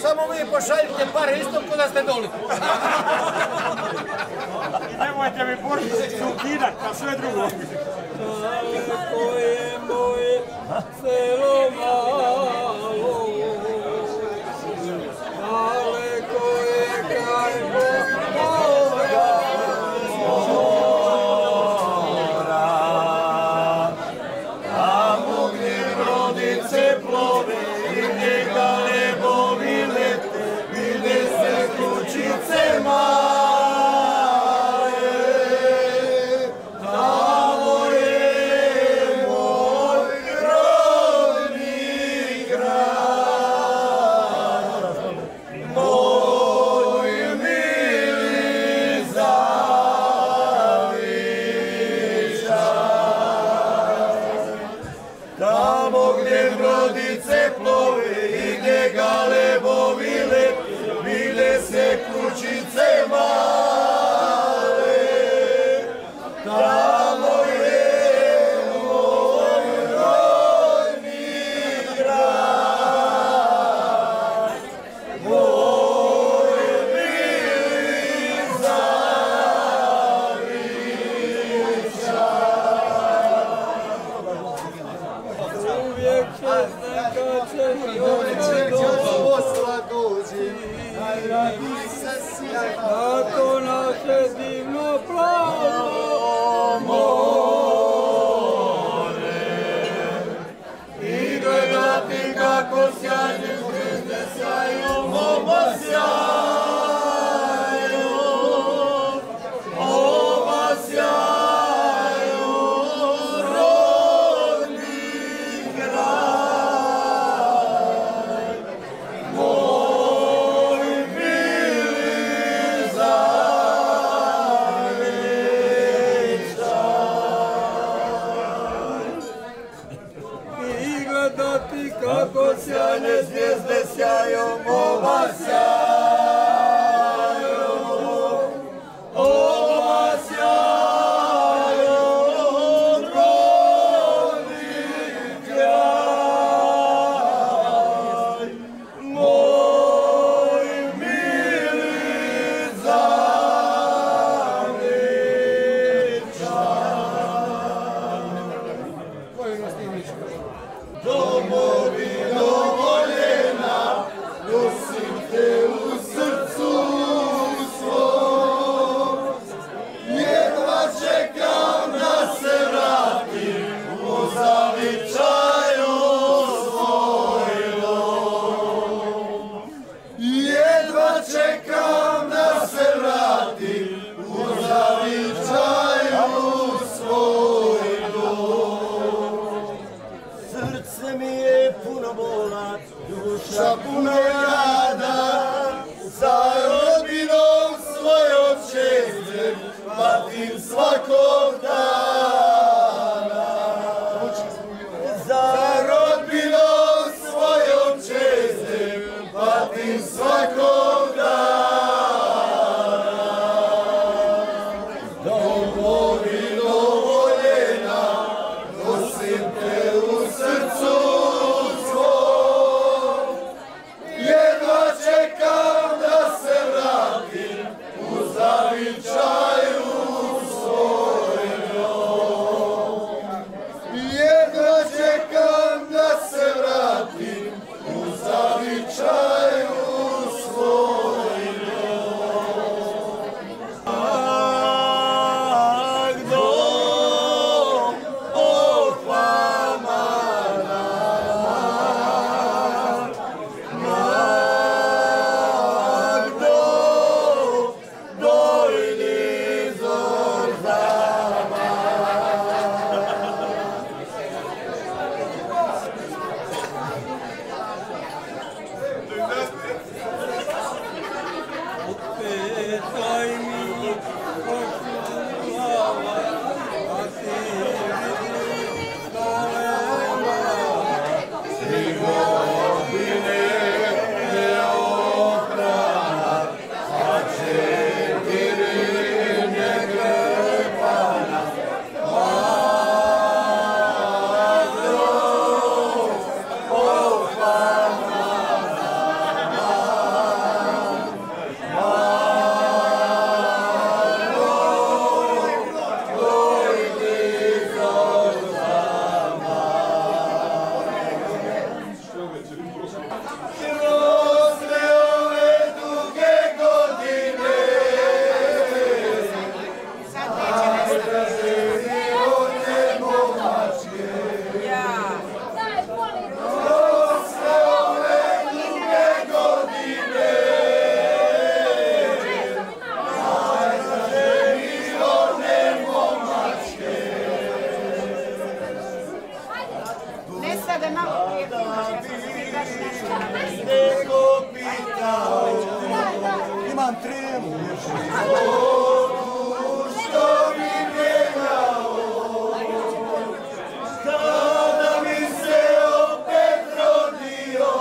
Samo vi pošaljite pare isto ko da ste doli. Nemojte mi Božićnicu ukidat, a sve drugo. Daleko je moje selo malo, daleko je kraj moga mora, Tamo gdje brodice plove i gdje galebovi lete, vide se kućice male. Tamo je moj rodni grad, moj mili Zavičaj. Tamo gdje brodice plove i gdje galebovi lete, vide se kućice male. Tamo je moj rodni grad, moj mili Zavičaj. uvijek će neka će doći, kako naše divno plavo more I gledati kako sjajne zvijezde sjaju, oba sjaju, oba sjaju, rodni kraj, moj mili Zavičaj. i gledati kako Sjajne zvijezde sjaju, oba sjaju, oba sjaju, rodni kraj, moj mili Zavičaj. Domovino voljena, nosim te u srcu svom. Jedva čekam da se vratim u Zavičaju svojom. Jedva čekam da se vratim u Zavičaju svojom. Srce mi je puno bola, duša puno jada, za rodinom svojom čestem patim svakog dana. Za rodinom svojom čestem patim svakog dana. Domovino voljena, nosim te u srcu svom. Jedva čekam da se vratim u Zavičaju svojom. Jedva čekam da se vratim u Zavičaju da malo prije Neko pitao, imam tremu, što mi mijenjao, kada mi se opet rodio,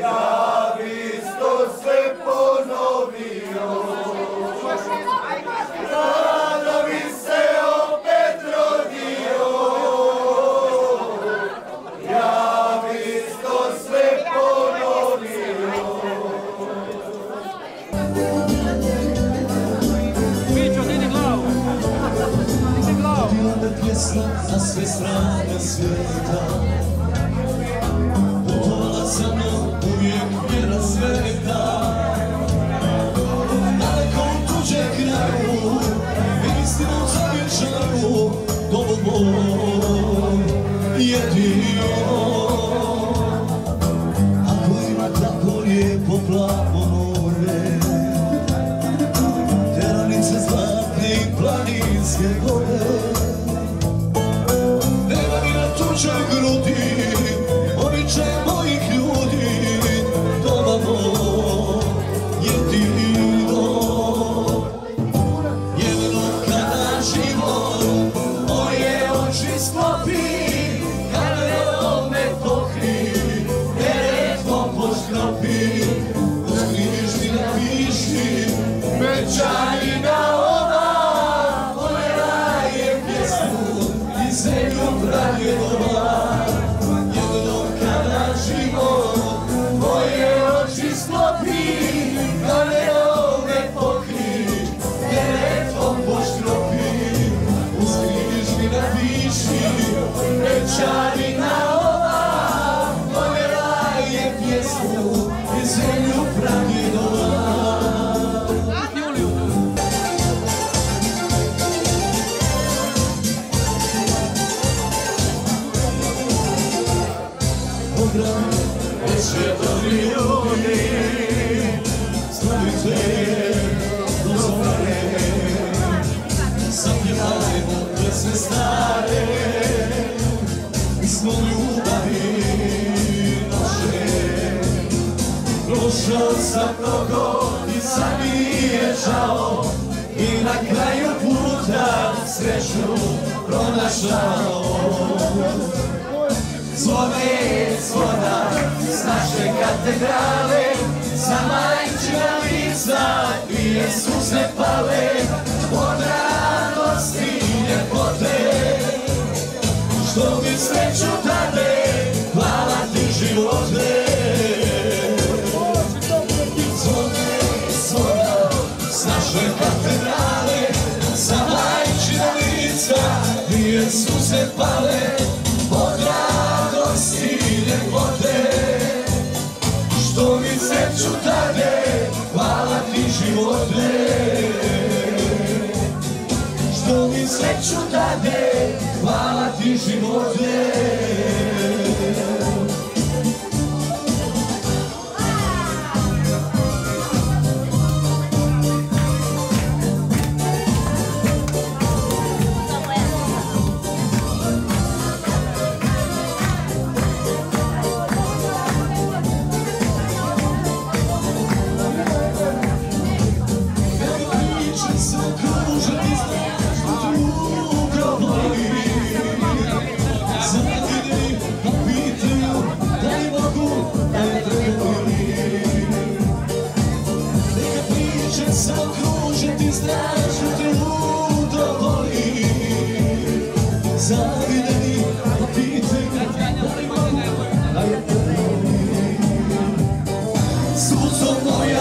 ja bi isto sve ponovio, kada mi se opet rodio, ja bi isto sve ponovio. Mićo, digni glavu! Digni glavu! Bila me pjesma na sve strane svijeta. Putovala sa mnom uvijek je rasveta. Daleko u tuđe kraju, istinu zavječaju, dovoljno jedino. Ako ima tako lijepo plavo more, teranice zlatne i planinske gore, nema mi na tuđoj grudi, običaj mojih ljudi, domamo jedino. Jedino kada život moje oči sklopi, kada me pokri, neretvom poškropi, uskriviš mi napiši, večarina ova, voljela je pjesmu i zemlju pradjedova. Jedino kada život moje oči sklopi, kada me pokri, neretvom poškropi, uskriviš mi napiši, večarina ova, voljela je pjesmu i zemlju pradjedova. Već je dobri ljudi, stavite do zore, zapjevajmo pjesme stare, mi smo ljubavi naše. Prošao sam mnogo i sad mi je žao, i na kraju puta sreću pronašao. Zvona je zvona s naše katedrale, za majčina lica dvije suze pale, od radosti i ljepote, što mi sreću dade, hvala ti živote. Zvona je zvona s naše katedrale, za majčina lica dvije suze pale, od radosti i ljepote, što mi sreću dade, hvala ti živote. Što mi sreću dade, hvala ti živote.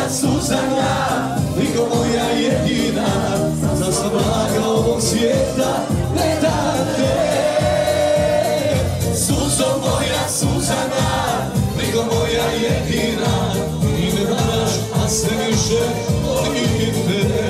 Suzana, liko moja jedina, za sva blaga ovog svijeta ne date. Suzo moja Suzana, liko moja jedina, i me varaš, a sve više volim te.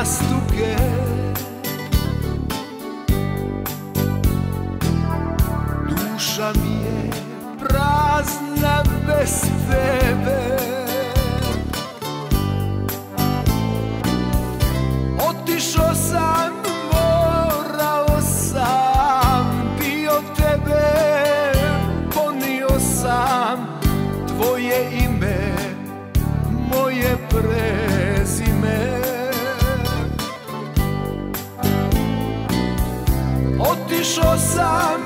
jastuke. Duša mi je prazna bez tebe. Otišao sam, morao sam, bio tebe, ponio sam tvoje ime, moje prezime. Otišao sam,